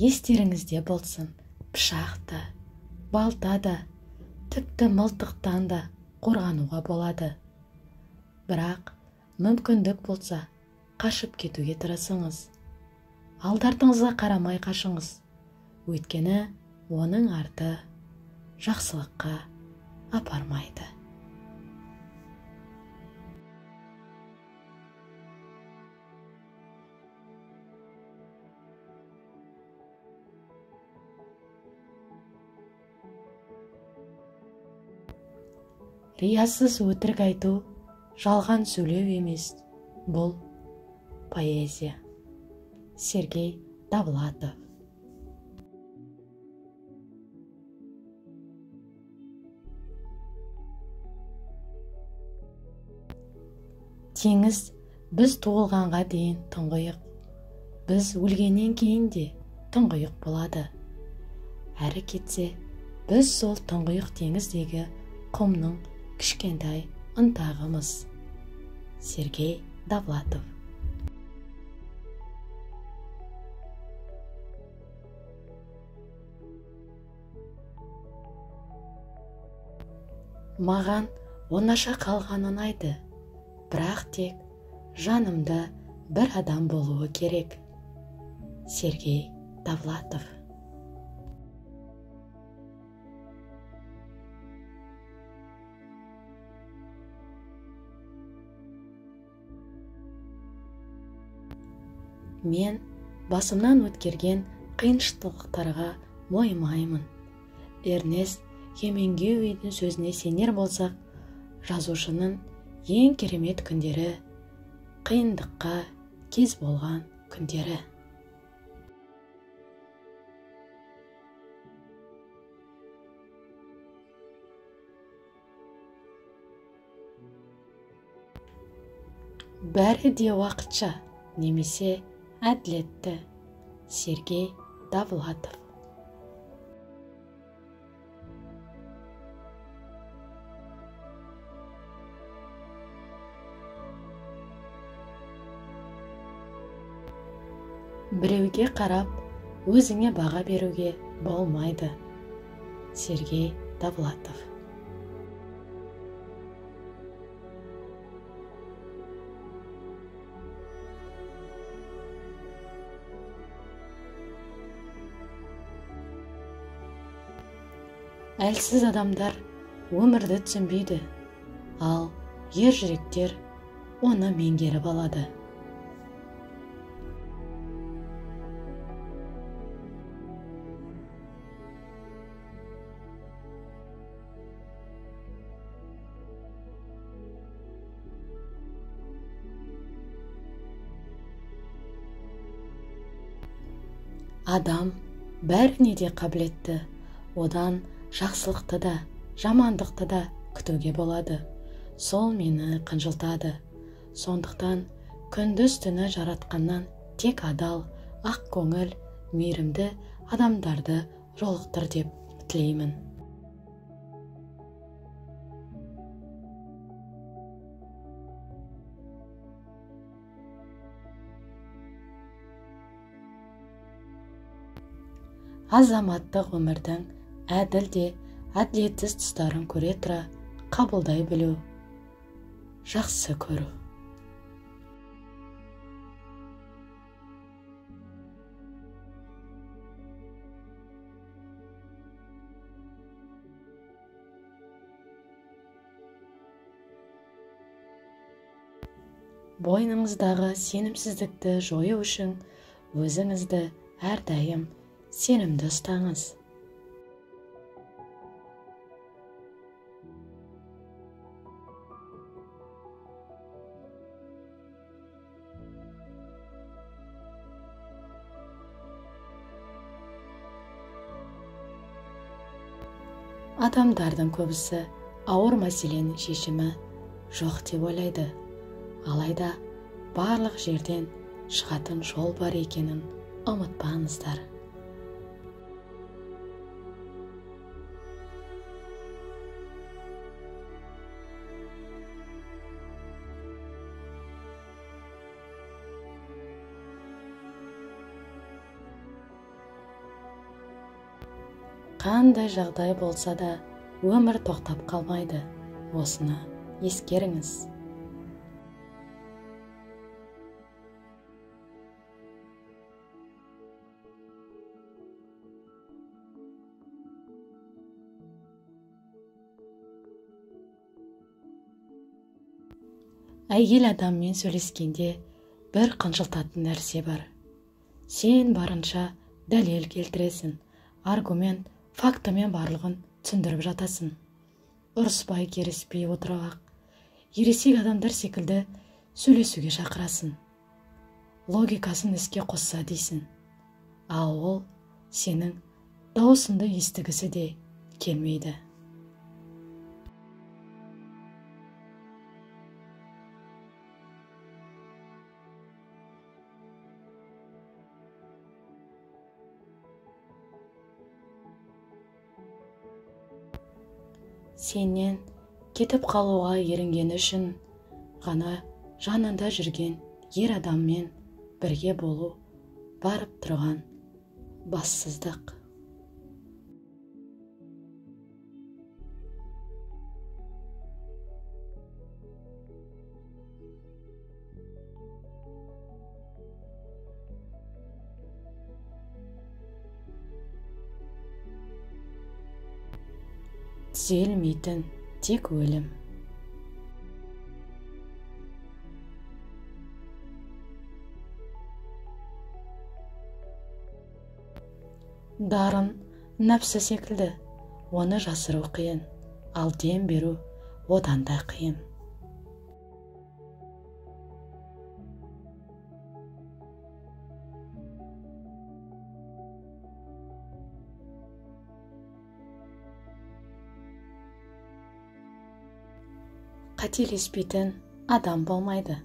Естеріңізде болсын, пышақ та, балта да, тіпті мылтықтан да қорғануға болады. Бірақ мүмкіндік болса, қашып кетуге тырысыңыз. Алды-артыңызға қарамай қашыңыз. Өйткені оның арты жақсылыққа апармайды. Риясыз өтірік айту жалған сөйлеу емес, бұл поэзия. Сергей Довлатов. Теңіз біз туылғанға дейін тұңғиық, біз өлгеннен кейін де тұңғиық болады. Әрі кетсе, біз сол тұңғиық теңіздегі құмның кішкентай ынтағымыз. Сергей Довлатов. Маған оңаша қалған ұнайды, бірақ тек жанымда бір адам болуы керек. Сергей Довлатов. Мен басымнан өткерген қиыншылықтарға мойымаймын. Эрнест Хемингуэйдің сөзіне сенер болсақ, жазушының ең керемет күндері қиындыққа кез болған күндері. Бәрі де уақытша, немесе әділетті. Сергей Довлатов. Біреуге қарап, өзіңе баға беруге болмайды. Сергей Довлатов. Әлсіз адамдар өмірді түсінбейді, ал ер жүректер оны меңгеріп алады. Адам бәріне де қабілетті, одан жақсылықты да, жамандықты да күтуге болады. Сол мені қынжылтады. Сондықтан күндіз түні жаратқаннан тек адал, ақ көңіл, мейірімді адамдарды жолықтыр деп тілеймін. Азаматтық өмірдің әділ де әділетсіз тұстарын көре тұра қабылдай білу, жақсы көру. Бойыңыздағы сенімсіздікті жою үшін өзіңізді әрдайым сенімді ұстаңыз. Адамдардың көбісі ауыр мәселенің шешімі жоқ деп ойлайды. Алайда барлық жерден шығатын жол бар екенін ұмытпаңыздар. Қандай жағдай болса да, өмір тоқтап қалмайды. Осыны ескеріңіз. Әйел адаммен сөйлескенде бір қынжылтатын нәрсе бар. Сен барынша дәлел келтіресің, аргумент, фактімен барлығын түсіндіріп жатасың. Ұрыспай керіспей отырып, ересек адамдар секілді сөйлесуге шақырасың. Логикасын іске қосса дейсің. Ал ол сенің даусыңды естігісі де келмейді. Сенен кетіп қалуға ерінгені үшін ғана жанында жүрген ер адаммен бірге болу барып тұрған бассыздық. Түзелмейтін тек өлім. Дарын нәпсі секілді, оны жасыру қиын, ал дем беру одан да қиын. Қателеспейтін адам болмайды.